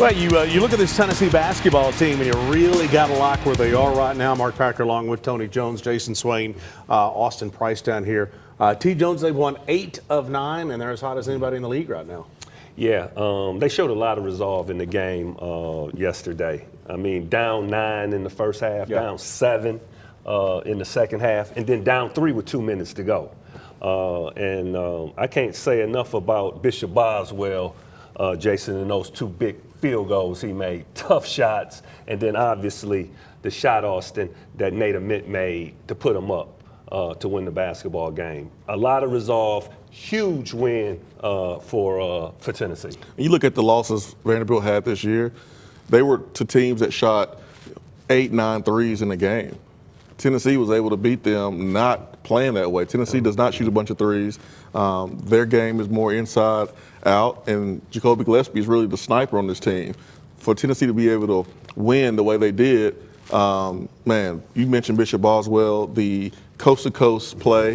Well, you look at this Tennessee basketball team, and you really got to like where they are right now. Mark Packer along with Tony Jones, Jason Swain, Austin Price down here. T. Jones, they've won 8 of 9, and they're as hot as anybody in the league right now. Yeah, they showed a lot of resolve in the game yesterday. I mean, down 9 in the first half, down 7 in the second half, and then down 3 with 2 minutes to go. I can't say enough about Bishop Boswell, Jason, and those 2 big field goals he made. Tough shots, and then obviously the shot, Austin, that Nate Ament made to put him up to win the basketball game. A lot of resolve, huge win for Tennessee. You look at the losses Vanderbilt had this year, they were to teams that shot 8, 9 threes in the game. Tennessee was able to beat them not playing that way. Tennessee does not shoot a bunch of threes. Their game is more inside out, and Jacoby Gillespie is really the sniper on this team. For Tennessee to be able to win the way they did, man, you mentioned Bishop Boswell, the coast-to-coast play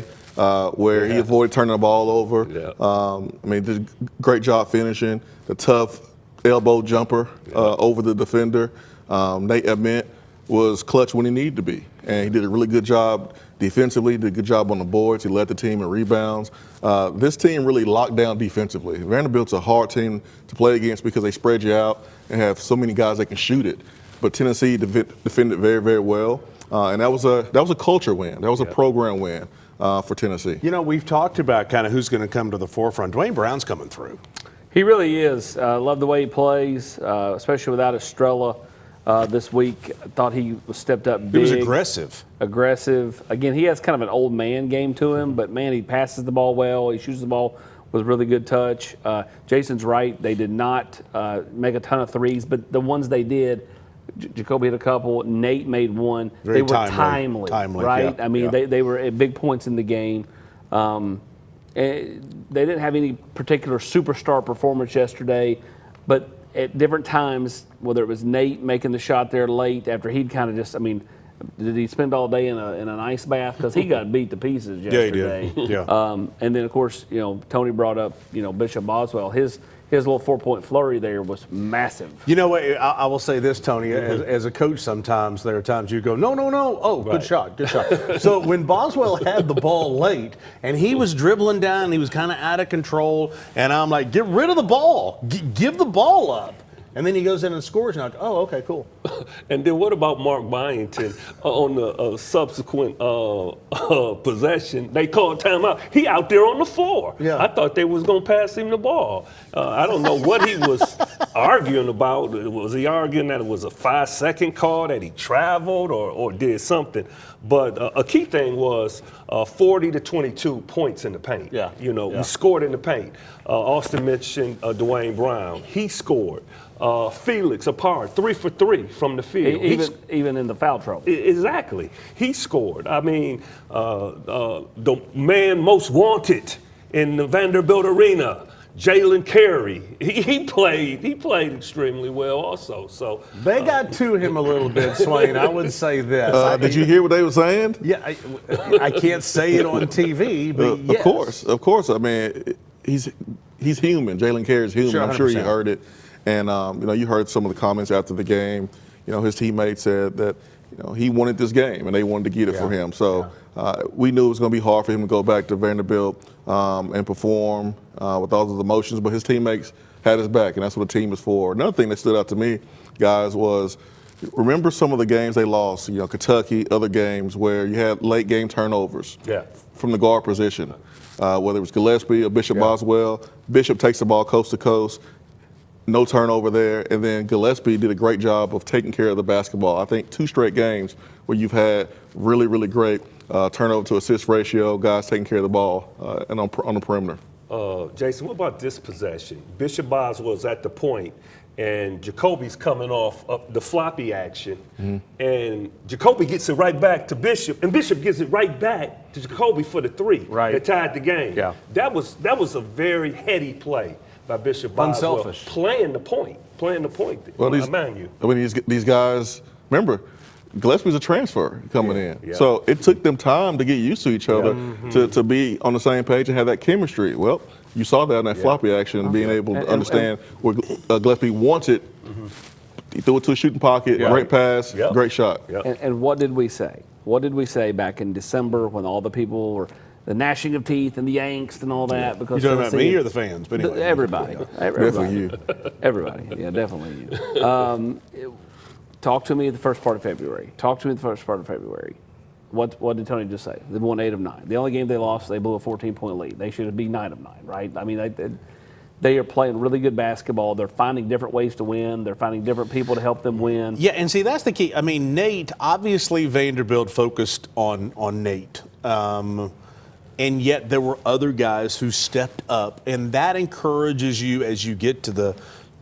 where he avoided turning the ball over. I mean, did a great job finishing, the tough elbow jumper over the defender. Nate Ament was clutch when he needed to be, and he did a really good job defensively, did a good job on the boards. He led the team in rebounds. This team really locked down defensively. Vanderbilt's a hard team to play against because they spread you out and have so many guys that can shoot it. But Tennessee defended very, very well, and that was a culture win. That was a program win for Tennessee. You know, we've talked about kind of who's going to come to the forefront. Dwayne Brown's coming through. He really is. Love the way he plays, especially without Estrella. This week, I thought he stepped up big. He was aggressive. Aggressive. Again, he has kind of an old man game to him, but man, he passes the ball well. He shoots the ball with really good touch. Jason's right. They did not make a ton of threes, but the ones they did, Jacoby hit a couple. Nate made one. Very they were timely, right? Yeah, I mean, they were at big points in the game. They didn't have any particular superstar performance yesterday, but at different times, whether it was Nate making the shot there late after he'd kind of just, I mean, did he spend all day in an ice bath? Because he got beat to pieces yesterday. Yeah, he did. Yeah. And then, of course, you know, Tony brought up, you know, Bishop Boswell. His little 4-point flurry there was massive. You know what? I will say this, Tony. As a coach, sometimes there are times you go, no. Oh, good shot. So when Boswell had the ball late and he was dribbling down, he was kind of out of control, and I'm like, get rid of the ball. Give the ball up. And then he goes in and scores, and I'm like, oh, okay, cool. And then what about Mark Byington on the subsequent possession? They called timeout. He out there on the floor. Yeah. I thought they was going to pass him the ball. I don't know what he was arguing about. Was he arguing that it was a 5-second call, that he traveled or did something? But a key thing was 40 to 22 points in the paint. Yeah. You know, we scored in the paint. Austin mentioned Dwayne Brown. He scored. Felix apart, 3 for 3 from the field. Even in the foul trouble. Exactly. He scored. I mean, the man most wanted in the Vanderbilt arena, Jalen Carey. He played extremely well also. So they got to him a little bit, Swain. I would say this. Did you hear what they were saying? Yeah, I can't say it on TV, but yes. Of course. I mean, he's human. Jalen Carey's human. Sure, I'm sure you heard it. And, you know, you heard some of the comments after the game. You know, his teammates said that, you know, he wanted this game and they wanted to get it for him. So we knew it was going to be hard for him to go back to Vanderbilt and perform with all of the emotions, but his teammates had his back, and that's what the team is for. Another thing that stood out to me, guys, was remember some of the games they lost, you know, Kentucky, other games where you had late game turnovers from the guard position, whether it was Gillespie or Bishop Boswell. Bishop takes the ball coast to coast. No turnover there, and then Gillespie did a great job of taking care of the basketball. I think 2 straight games where you've had really, really great turnover to assist ratio, guys taking care of the ball and on the perimeter. Jason, what about this possession? Bishop Boswell's at the point, and Jacoby's coming off the floppy action, and Jacoby gets it right back to Bishop, and Bishop gives it right back to Jacoby for the 3 that tied the game. Yeah. That was a very heady play by Bishop Boswell. Unselfish. Playing the point. Well, these guys, remember, Gillespie's a transfer coming in. Yeah. So it took them time to get used to each other to be on the same page and have that chemistry. Well, You saw that in that floppy action, being able to understand where Gillespie wants it. He threw it to a shooting pocket, great pass, great shot. And what did we say? What did we say back in December when all the people were the gnashing of teeth and the angst and all that? Because You talking about me or the fans? But anyway, everybody. Definitely you. Everybody. Yeah, definitely you. Talk to me the first part of February. What did Tony just say? They won 8 of 9. The only game they lost, they blew a 14-point lead. They should be 9 of 9, right? I mean, they are playing really good basketball. They're finding different ways to win. They're finding different people to help them win. Yeah, and see, that's the key. I mean, Nate, obviously Vanderbilt focused on Nate. And yet there were other guys who stepped up, and that encourages you as you get to the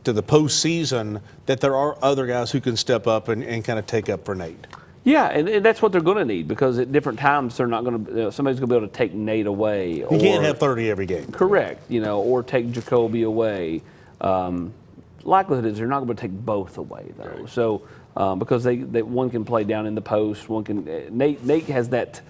postseason that there are other guys who can step up and kind of take up for Nate. Yeah, and that's what they're going to need, because at different times they're not going to. Somebody's going to be able to take Nate away. You can't have 30 every game. Correct, or take Jacoby away. Likelihood is they're not going to take both away though. Right. So because they one can play down in the post, one can. Nate has that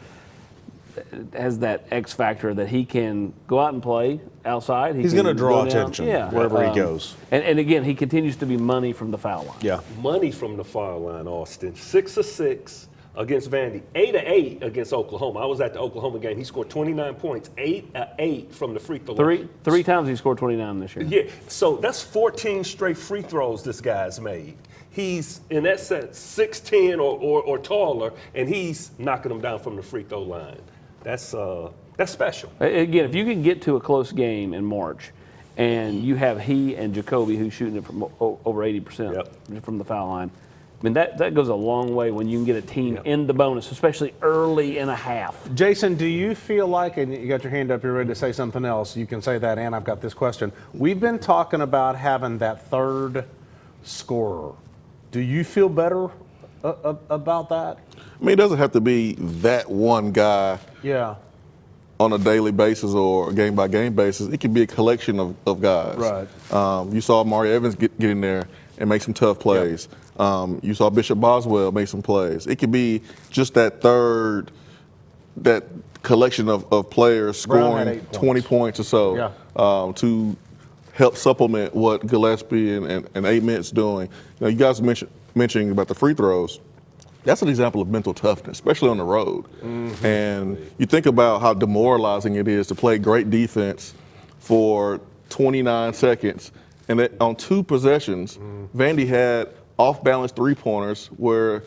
X factor that he can go out and play outside. He's going to draw attention wherever he goes. And again, he continues to be money from the foul line. Yeah. Money from the foul line, Austin. 6 of 6 against Vandy. 8 of 8 against Oklahoma. I was at the Oklahoma game. He scored 29 points. 8 of 8 from the free throw line. Three times he scored 29 this year. Yeah. So that's 14 straight free throws this guy's made. He's, in that sense, 6'10" or taller, and he's knocking them down from the free throw line. That's special. Again, if you can get to a close game in March, and you have he and Jacoby who's shooting it from over 80% from the foul line, I mean that goes a long way when you can get a team in the bonus, especially early in a half. Jason, do you feel like, and you got your hand up, you're ready to say something else, you can say that, and I've got this question. We've been talking about having that third scorer. Do you feel better about that? I mean, it doesn't have to be that one guy on a daily basis or a game-by-game basis. It can be a collection of guys. Right. You saw Amari Evans get in there and make some tough plays. You saw Bishop Boswell make some plays. It could be just that collection of players scoring 20 points or so to help supplement what Gillespie and 8 Minutes doing. You guys mentioning about the free throws. That's an example of mental toughness, especially on the road. Mm-hmm. And you think about how demoralizing it is to play great defense for 29 seconds. And that on 2 possessions, Vandy had off-balance three-pointers where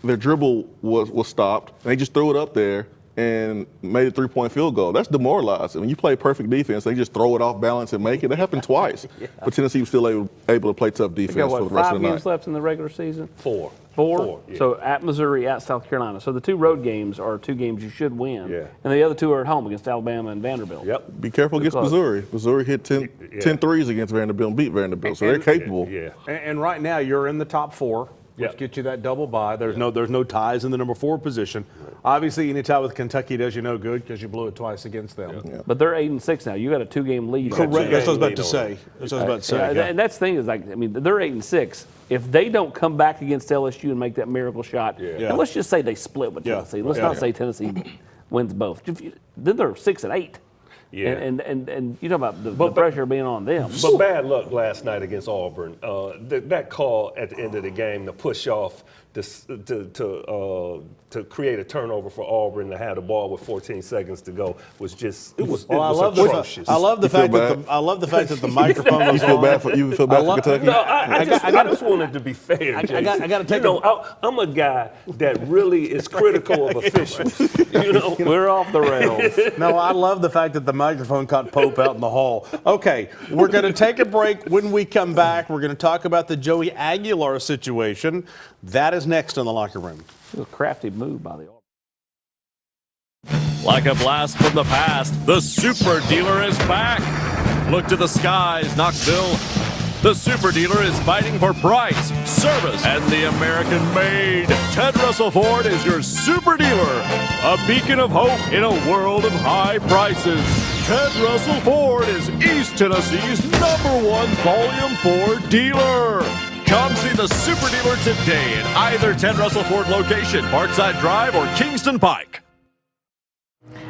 their dribble was stopped, and they just threw it up there and made a 3-point field goal. That's demoralizing. When you play perfect defense, they just throw it off balance and make it. That happened twice. But Tennessee was still able to play tough defense for the rest of the night. 5 games left in the regular season? 4. Yeah. So at Missouri, at South Carolina. So the 2 road games are 2 games you should win. Yeah. And the other 2 are at home against Alabama and Vanderbilt. Yep. Be careful against Missouri. Missouri hit 10 threes against Vanderbilt and beat Vanderbilt, so they're capable. Yeah. And right now you're in the top 4. Which gets you that double bye. There's no ties in the number 4 position. Obviously, any tie with Kentucky does you no good because you blew it twice against them. Yeah. But they're 8-6 now. You got a 2-game lead. Correct. That's what I was about to say. And that's the thing is, like, I mean, they're 8-6. If they don't come back against LSU and make that miracle shot, and let's just say they split with Tennessee. Let's not say Tennessee wins both. Then they're 6-8. Yeah. And you know about the pressure being on them. But bad luck last night against Auburn. That call at the end of the game to push off to create a turnover for Auburn to have the ball with 14 seconds to go was just atrocious. I love the fact that the microphone was on. You feel bad for Kentucky? No, I just wanted to be fair. I got to take. I'm a guy that really is critical of officials. We're off the rails. No, I love the fact that the microphone caught Pope out in the hall. Okay, we're going to take a break. When we come back, we're going to talk about the Joey Aguilar situation. That is next in the locker room. A crafty move by the Like a blast from the past, the Super Dealer is back. Look to the skies, Knoxville. The Super Dealer is fighting for price, service, and the American made. Ted Russell Ford is your Super Dealer, a beacon of hope in a world of high prices. Ted Russell Ford is East Tennessee's #1 Volume 4 dealer. Come see the Super Dealer today at either Ted Russell Ford location, Parkside Drive or Kingston Pike.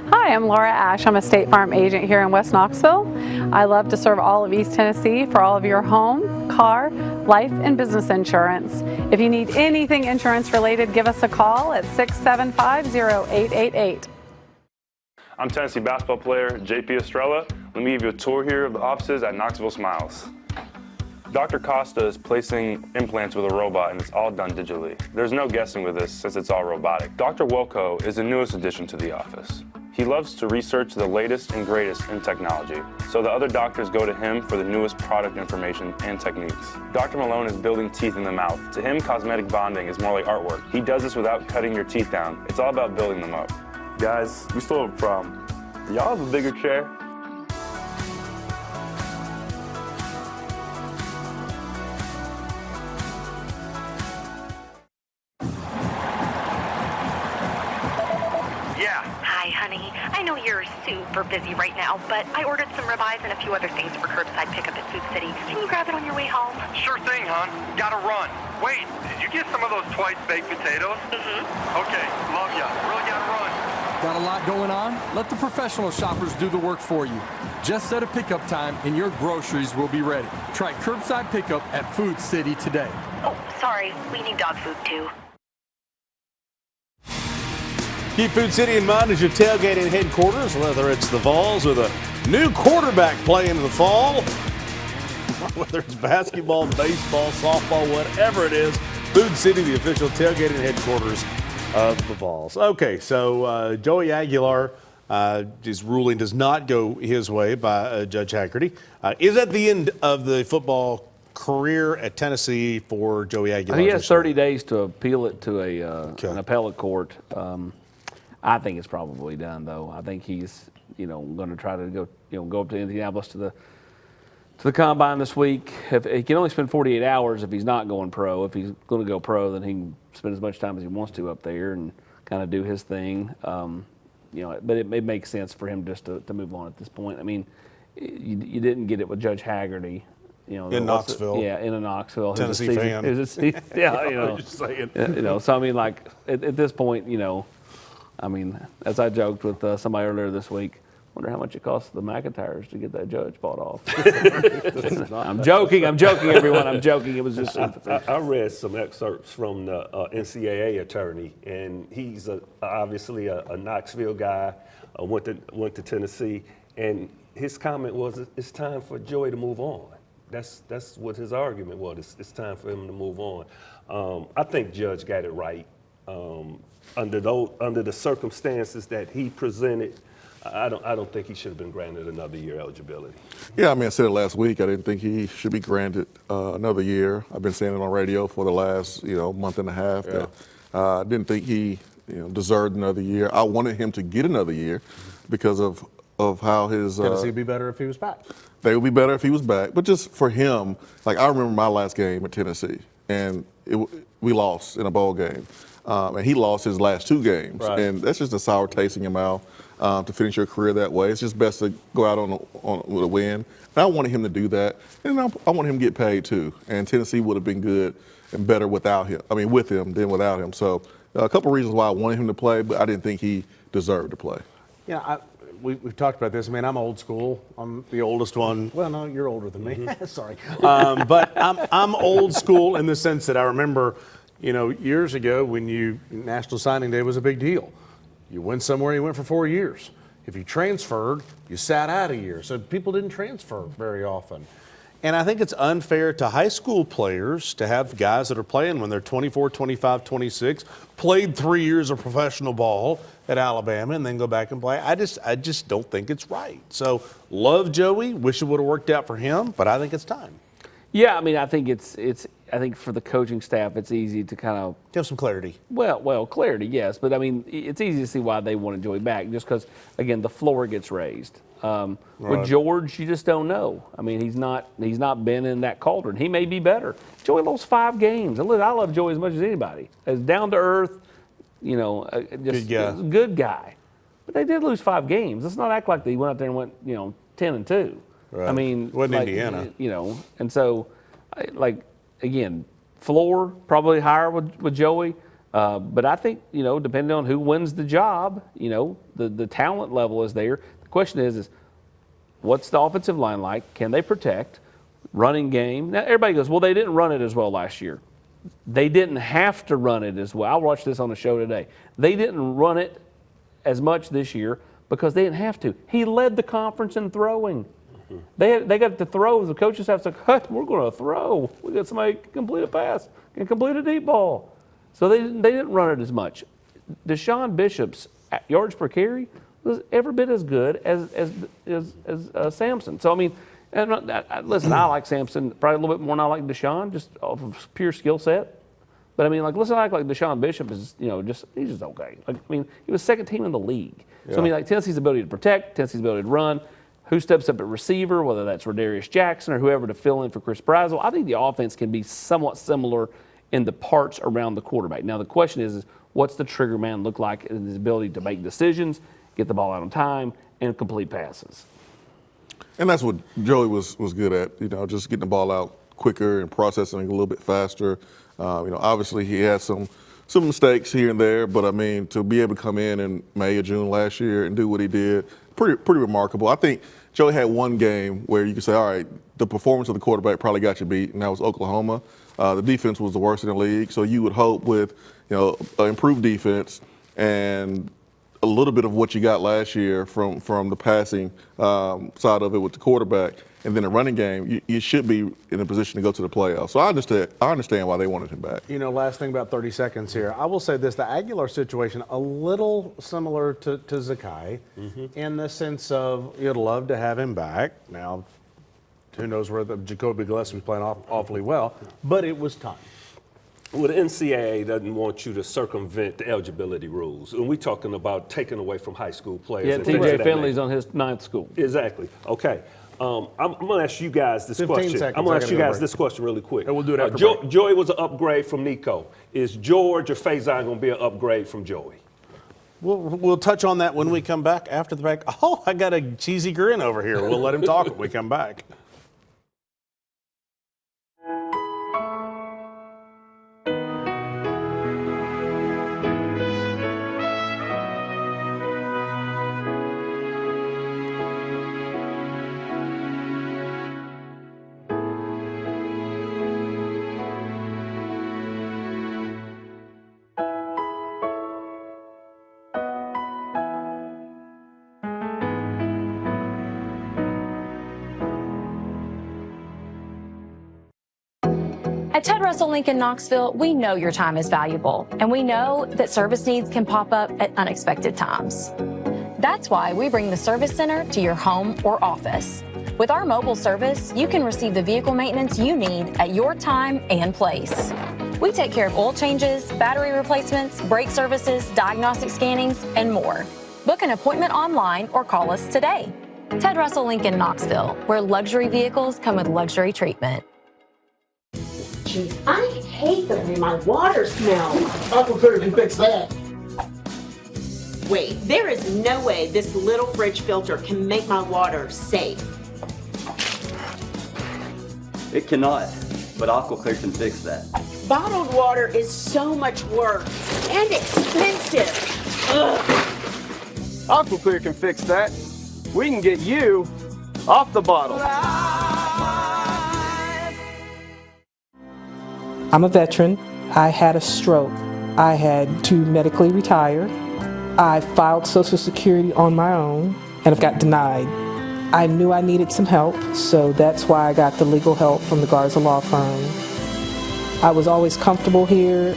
Hi, Hi, I'm Laura Ash. I'm a State Farm agent here in West Knoxville. I love to serve all of East Tennessee for all of your home, car, life, and business insurance. If you need anything insurance related, give us a call at 675-0888. I'm Tennessee basketball player JP Estrella. Let me give you a tour here of the offices at Knoxville Smiles. Dr. Costa is placing implants with a robot, and it's all done digitally. There's no guessing with this since it's all robotic. Dr. Wilco is the newest addition to the office. He loves to research the latest and greatest in technology, so the other doctors go to him for the newest product information and techniques. Dr. Malone is building teeth in the mouth. To him, cosmetic bonding is more like artwork. He does this without cutting your teeth down. It's all about building them up. Guys, we still have a problem. Do y'all have a bigger chair? Hi, honey. I know you're super busy right now, but I ordered some ribeyes and a few other things for curbside pickup at Food City. Can you grab it on your way home? Sure thing, hon. Gotta run. Wait, did you get some of those twice baked potatoes? Okay, love ya. Really gotta run. Got a lot going on? Let the professional shoppers do the work for you. Just set a pickup time and your groceries will be ready. Try curbside pickup at Food City today. Oh, sorry. We need dog food, too. Keep Food City in mind as your tailgating headquarters, whether it's the Vols or the new quarterback playing in the fall, whether it's basketball, baseball, softball, whatever it is, Food City, the official tailgating headquarters of the Vols. Okay, so Joey Aguilar, his ruling does not go his way by Judge Haggerty. Is at the end of the football career at Tennessee for Joey Aguilar. He has 30 days to appeal it to an appellate court. I think it's probably done, though. I think he's, going to try to go up to Indianapolis to the combine this week. If he can only spend 48 hours if he's not going pro. If he's going to go pro, then he can spend as much time as he wants to up there and kind of do his thing. But it makes sense for him just to move on at this point. I mean, you didn't get it with Judge Haggerty. In Knoxville. In Knoxville. Tennessee fan. Just saying. So I mean, like at this point, as I joked with somebody earlier this week, wonder how much it costs the McIntyres to get that judge bought off. I'm joking, everyone. I'm joking. It was just I read some excerpts from the NCAA attorney, and he's obviously a Knoxville guy, went to Tennessee, and his comment was, it's time for Joey to move on. That's what his argument was. It's time for him to move on. I think Judge got it right. Under the circumstances that he presented, I don't think he should have been granted another year eligibility. Yeah, I said it last week. I didn't think he should be granted another year. I've been saying it on radio for the last month and a half. Yeah. I didn't think he deserved another year. I wanted him to get another year because of how his Tennessee would be better if he was back. They would be better if he was back. But just for him, like I remember my last game at Tennessee, and we lost in a bowl game. And he lost his last two games. Right. And that's just a sour taste in your mouth to finish your career that way. It's just best to go out with a win. And I wanted him to do that. And I want him to get paid too. And Tennessee would have been good and better without him. With him than without him. So a couple reasons why I wanted him to play, but I didn't think he deserved to play. Yeah, we've talked about this. I'm old school. I'm the oldest one. Well, no, you're older than me. Sorry. But I'm old school in the sense that I remember, years ago when National Signing Day was a big deal. You went somewhere, you went for 4 years. If you transferred, you sat out a year. So people didn't transfer very often. And I think it's unfair to high school players to have guys that are playing when they're 24, 25, 26, played 3 years of professional ball at Alabama and then go back and play. I just don't think it's right. So love Joey, wish it would have worked out for him, but I think it's time. Yeah, I think I think for the coaching staff, it's easy to kind of have some clarity. Well, clarity, yes, but it's easy to see why they wanted Joey back, just because again the floor gets raised. Right. With George, you just don't know. He's not been in that cauldron. He may be better. Joey lost 5 games. And look, I love Joey as much as anybody. As down to earth, just good guy. But they did lose 5 games. Let's not act like they went out there and went 10-2. Right. Wasn't Indiana. And so, again, floor probably higher with Joey. But I think, depending on who wins the job, the talent level is there. The question is what's the offensive line like? Can they protect? Running game. Now, everybody goes, well, they didn't run it as well last year. They didn't have to run it as well. I watched this on the show today. They didn't run it as much this year because they didn't have to. He led the conference in throwing. They got to throw. The coaches have to say, hey, we're going to throw. We got somebody can complete a pass, can complete a deep ball. So they didn't run it as much. Deshaun Bishop's yards per carry was every bit as good as Sampson. So, I mean, listen, I like Sampson probably a little bit more than I like Deshaun, just off of pure skill set. But I mean, listen, I like Deshaun Bishop is, he's just okay. He was second team in the league. Yeah. So I mean, Tennessee's ability to protect, Tennessee's ability to run, who steps up at receiver, whether that's Rodarius Jackson or whoever to fill in for Chris Brazel. I think the offense can be somewhat similar in the parts around the quarterback. Now the question is what's the trigger man look like in his ability to make decisions, get the ball out on time, and complete passes? And that's what Joey was good at, just getting the ball out quicker and processing a little bit faster. Obviously he had some mistakes here and there, but I mean, to be able to come in May or June last year and do what he did, pretty remarkable. I think Joey had one game where you could say, all right, the performance of the quarterback probably got you beat, and that was Oklahoma. The defense was the worst in the league, so you would hope with an improved defense and a little bit of what you got last year from the passing side of it with the quarterback, and then the running game, you should be in a position to go to the playoffs. So I understand why they wanted him back. Last thing about 30 seconds here. I will say this, the Aguilar situation, a little similar to Zakai in the sense of you'd love to have him back. Now, who knows where Jacoby Gillespie's playing awfully well, but it was time. Well, the NCAA doesn't want you to circumvent the eligibility rules. And we're talking about taking away from high school players. Yeah, TJ Finley's on his 9th school. Exactly. Okay. I'm going to ask you guys this question. I'm going to ask you guys this question really quick. And we'll do it after break. Joey was an upgrade from Nico. Is George or Faison going to be an upgrade from Joey? We'll touch on that when we come back after the break. Oh, I got a cheesy grin over here. We'll let him talk when we come back. At Ted Russell Lincoln Knoxville, we know your time is valuable, and we know that service needs can pop up at unexpected times. That's why we bring the Service Center to your home or office. With our mobile service, you can receive the vehicle maintenance you need at your time and place. We take care of oil changes, battery replacements, brake services, diagnostic scannings, and more. Book an appointment online or call us today. Ted Russell Lincoln Knoxville, where luxury vehicles come with luxury treatment. Jeez, I hate the way my water smells. Uncle Clear can fix that. Wait, there is no way this little fridge filter can make my water safe. It cannot, but AquaClear can fix that. Bottled water is so much work and expensive. Ugh. AquaClear can fix that. We can get you off the bottle. I'm a veteran. I had a stroke. I had to medically retire. I filed Social Security on my own and I've got denied. I knew I needed some help, so that's why I got the legal help from the Garza law firm. I was always comfortable here.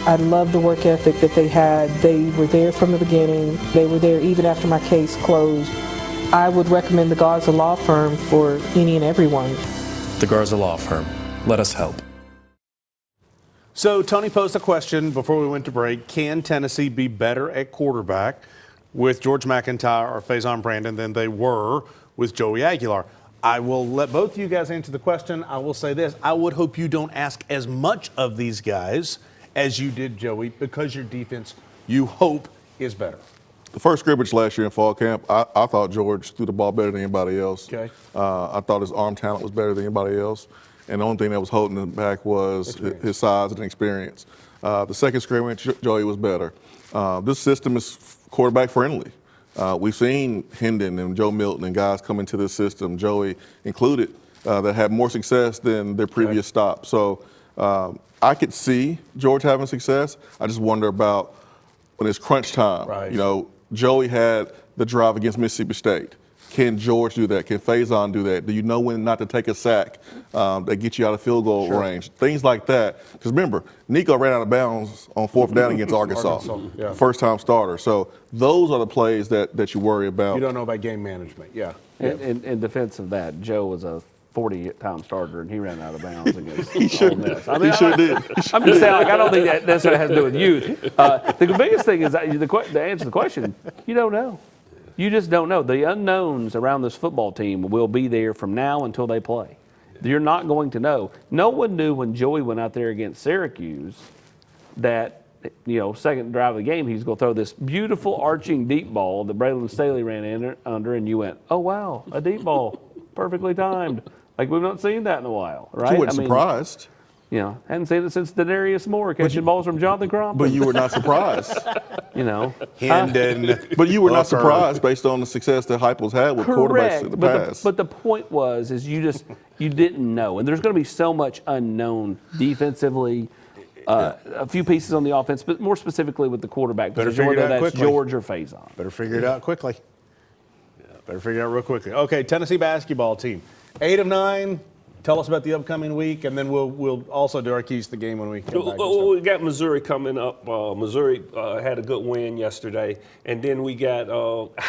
I loved the work ethic that they had. They were there from the beginning. They were there even after my case closed. I would recommend the Garza law firm for any and everyone. The Garza law firm. Let us help. So Tony posed a question before we went to break. Can Tennessee be better at quarterback with George McIntyre or Faison Brandon than they were with Joey Aguilar? I will let both of you guys answer the question. I will say this. I would hope you don't ask as much of these guys as you did Joey, because your defense, you hope, is better. The first scrimmage last year in fall camp, I thought George threw the ball better than anybody else. Okay. I thought his arm talent was better than anybody else. and the only thing that was holding him back was his size and experience. The second scrimmage, Joey was better. This system is quarterback friendly. We've seen Hendon and Joe Milton and guys come into this system, Joey included, that had more success than their previous stop. So I could see George having success. I just wonder about when it's crunch time. Right. You know, Joey had the drive against Mississippi State. Can George do that? Can Faison do that? Do you know when not to take a sack that gets you out of field goal range? Things like that. Because remember, Nico ran out of bounds on 4th down against Arkansas. First-time starter. So those are the plays that you worry about. You don't know about game management, In defense of that, Joe was a 40-time starter, and he ran out of bounds against He sure Ole Miss. did. He sure did. I'm just saying, like, I don't think that necessarily has to do with youth. The biggest thing is that to answer the question, you don't know. You just don't know. The unknowns around this football team will be there from now until they play. You're not going to know. No one knew when Joey went out there against Syracuse that, second drive of the game, he's going to throw this beautiful arching deep ball that Braylon Staley ran under, and you went, oh, wow, a deep ball, perfectly timed. Like, we've not seen that in a while, right? You weren't surprised. Hadn't seen it since Denarius Moore catching balls from Jonathan Crompton. But you were not surprised. Hendon. But you were not surprised based on the success that Heupel's had with quarterbacks in the past. But the point is you didn't know. And there's going to be so much unknown defensively, a few pieces on the offense, but more specifically with the quarterback. Better figure it out quickly. George or Faison. Better figure it out quickly. Better figure it out real quickly. Okay, Tennessee basketball team. 8 of 9. Tell us about the upcoming week, and then we'll also do our keys to the game when we come back. We got Missouri coming up. Missouri had a good win yesterday, and then we got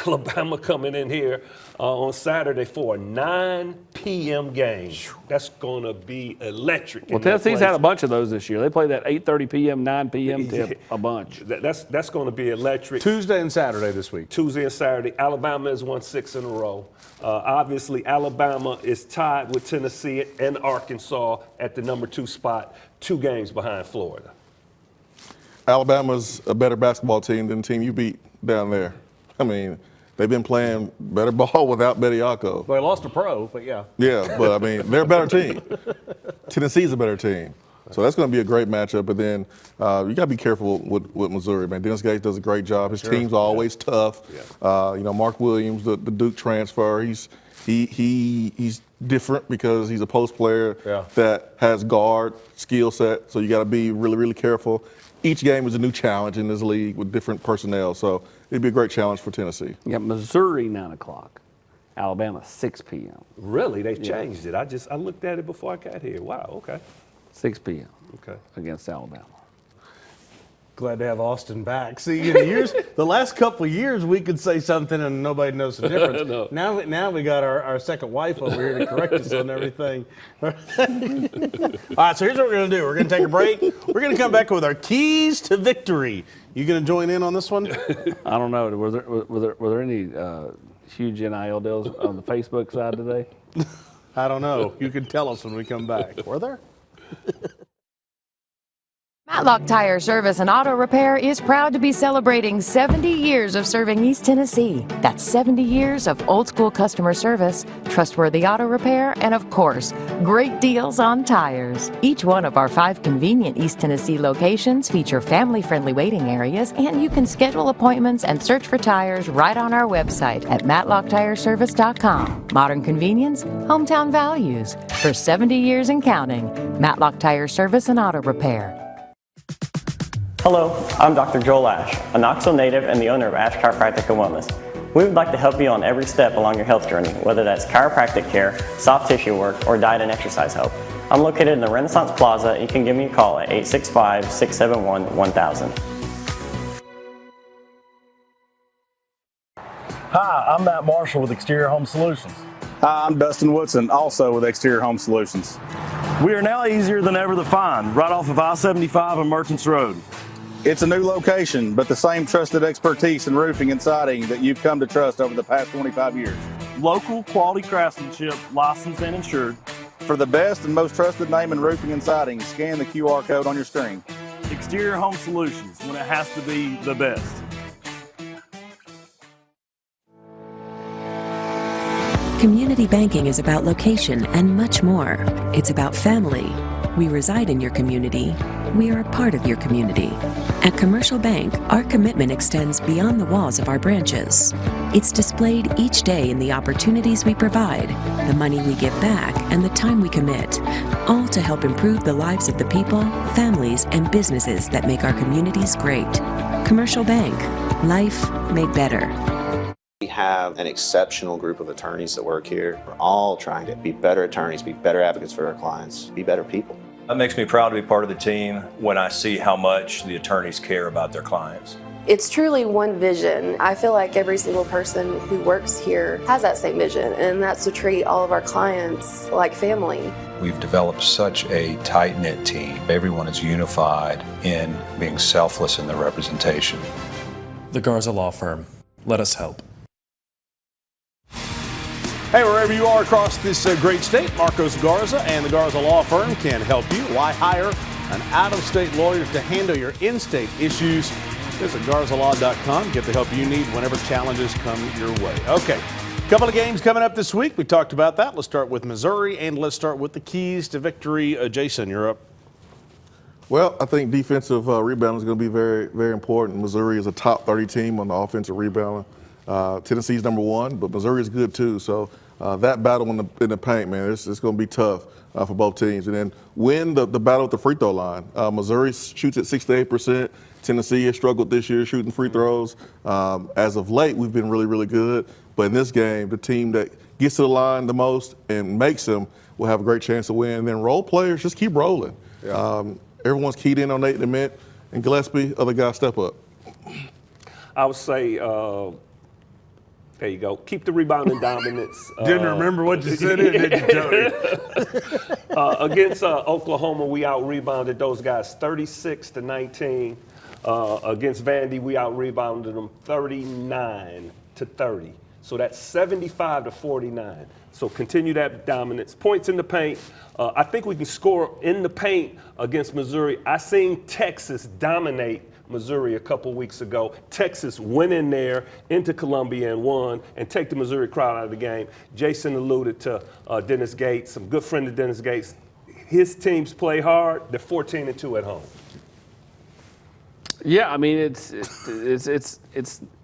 Alabama coming in here on Saturday for a 9 p.m. game. That's going to be electric. Well, Tennessee's had a bunch of those this year. They play that 8:30 p.m., 9 p.m. tip a bunch. That's going to be electric. Tuesday and Saturday this week. Tuesday and Saturday. Alabama has won 6 in a row. Obviously, Alabama is tied with Tennessee and Arkansas at the number 2 spot, 2 games behind Florida. Alabama's a better basketball team than the team you beat down there. I mean, they've been playing better ball without Bediako. Well, they lost a pro, but yeah. Yeah, but I mean, they're a better team. Tennessee's a better team. So that's going to be a great matchup. But then you got to be careful with Missouri, man. Dennis Gates does a great job. His team's always tough. Mark Williams, the Duke transfer, he's different because he's a post player that has guard skill set. So you got to be really, really careful. Each game is a new challenge in this league with different personnel. So it'd be a great challenge for Tennessee. You got Missouri 9 o'clock, Alabama 6 p.m. Really? They changed it. I looked at it before I got here. Wow, okay. 6 p.m. Okay. Against Alabama. Glad to have Austin back. See, the last couple of years, we could say something and nobody knows the difference. No. Now we got our second wife over here to correct us on everything. All right, so here's what we're going to do. We're going to take a break. We're going to come back with our keys to victory. You going to join in on this one? I don't know. Were there any huge NIL deals on the Facebook side today? I don't know. You can tell us when we come back. Were there? Matlock Tire Service and Auto Repair is proud to be celebrating 70 years of serving East Tennessee. That's 70 years of old school customer service, trustworthy auto repair, and of course, great deals on tires. Each one of our 5 convenient East Tennessee locations feature family-friendly waiting areas, and you can schedule appointments and search for tires right on our website at matlocktireservice.com. Modern convenience, hometown values. For 70 years and counting, Matlock Tire Service and Auto Repair. Hello, I'm Dr. Joel Ash, a Knoxville native and the owner of Ash Chiropractic and Wellness. We would like to help you on every step along your health journey, whether that's chiropractic care, soft tissue work, or diet and exercise help. I'm located in the Renaissance Plaza. You can give me a call at 865-671-1000. Hi, I'm Matt Marshall with Exterior Home Solutions. Hi, I'm Dustin Woodson, also with Exterior Home Solutions. We are now easier than ever to find, right off of I-75 and Merchants Road. It's a new location, but the same trusted expertise in roofing and siding that you've come to trust over the past 25 years. Local quality craftsmanship, licensed and insured. For the best and most trusted name in roofing and siding, scan the QR code on your screen. Exterior Home Solutions, when it has to be the best. Community banking is about location and much more. It's about family. We reside in your community. We are a part of your community. At Commercial Bank, our commitment extends beyond the walls of our branches. It's displayed each day in the opportunities we provide, the money we give back, and the time we commit, all to help improve the lives of the people, families, and businesses that make our communities great. Commercial Bank, life made better. We have an exceptional group of attorneys that work here. We're all trying to be better attorneys, be better advocates for our clients, be better people. It makes me proud to be part of the team when I see how much the attorneys care about their clients. It's truly one vision. I feel like every single person who works here has that same vision, and that's to treat all of our clients like family. We've developed such a tight-knit team. Everyone is unified in being selfless in their representation. The Garza Law Firm. Let us help. Hey, wherever you are across this great state, Marcos Garza and the Garza Law Firm can help you. Why hire an out-of-state lawyer to handle your in-state issues? Visit garzalaw.com. Get the help you need whenever challenges come your way. Okay, a couple of games coming up this week. We talked about that. Let's start with Missouri, and let's start with the keys to victory. Jason, you're up. Well, I think defensive rebounding is going to be very, very important. Missouri is a top 30 team on the offensive rebounding. Tennessee's number one, but Missouri is good too. So that battle in the paint, man, it's going to be tough for both teams. And then win the battle at the free throw line. Missouri shoots at 68%. Tennessee has struggled this year shooting free throws. As of late, we've been really, really good. But in this game, the team that gets to the line the most and makes them will have a great chance to win. And then role players just keep rolling. Yeah. Everyone's keyed in on Nate DeMint and Gillespie. Other guys step up. I would say, there you go. Keep the rebounding dominance. Didn't remember what you said, did you, Tony? Against Oklahoma, we out-rebounded those guys 36-19. Against Vandy, we out-rebounded them 39-30. So that's 75-49. So continue that dominance. Points in the paint. I think we can score in the paint against Missouri. I seen Texas dominate Missouri a couple weeks ago. Texas went in there into Columbia and won and take the Missouri crowd out of the game. Jason alluded to Dennis Gates, some good friend of Dennis Gates. His teams play hard. They're 14-2 at home. Yeah, I mean it's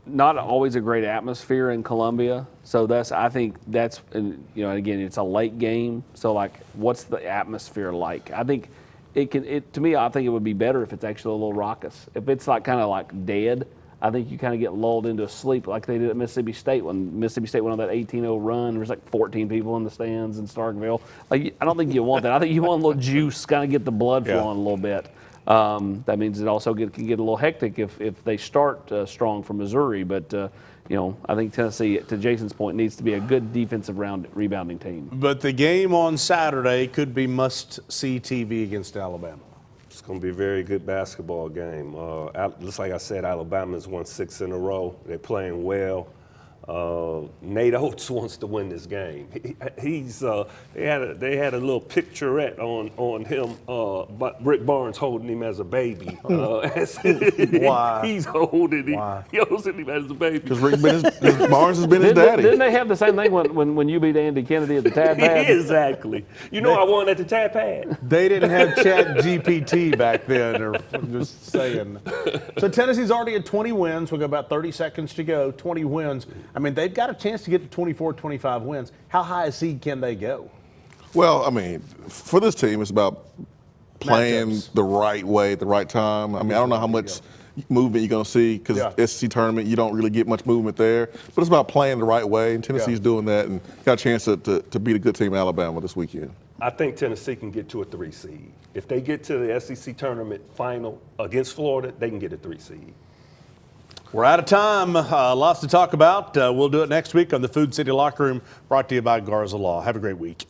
not always a great atmosphere in Columbia. So I think that's again it's a late game. So like, what's the atmosphere like? I think to me I think it would be better if it's actually a little raucous. If it's like kind of like dead, I think you kind of get lulled into a sleep like they did at Mississippi State when Mississippi State went on that 18-0 run. There was like 14 people in the stands in Starkville. Like I don't think you want that. I think you want a little juice, kind of get the blood flowing a little bit. That means it also can get a little hectic if they start strong from Missouri. But, I think Tennessee, to Jason's point, needs to be a good defensive rebounding team. But the game on Saturday could be must-see TV against Alabama. It's going to be a very good basketball game. Just like I said, Alabama's won 6 in a row. They're playing well. Nate Oates wants to win this game. They had a little picturette on him, Rick Barnes holding him as a baby. Why? He's holding him. Why? He holds him as a baby. Because Barnes has been his daddy. Didn't they have the same thing when you beat Andy Kennedy at the Tad Pad? Exactly. I won at the Tad Pad. They didn't have Chat GPT back then, or I'm just saying. So Tennessee's already at 20 wins. We've got about 30 seconds to go. 20 wins. I mean, they've got a chance to get to 24, 25 wins. How high a seed can they go? Well, I mean, for this team, it's about playing the right way at the right time. I mean, I don't know how much movement you're going to see because SEC tournament, you don't really get much movement there. But it's about playing the right way, and Tennessee's doing that and got a chance to beat a good team in Alabama this weekend. I think Tennessee can get to a 3 seed. If they get to the SEC tournament final against Florida, they can get a 3 seed. We're out of time. Lots to talk about. We'll do it next week on the Food City Locker Room, brought to you by Garza Law. Have a great week.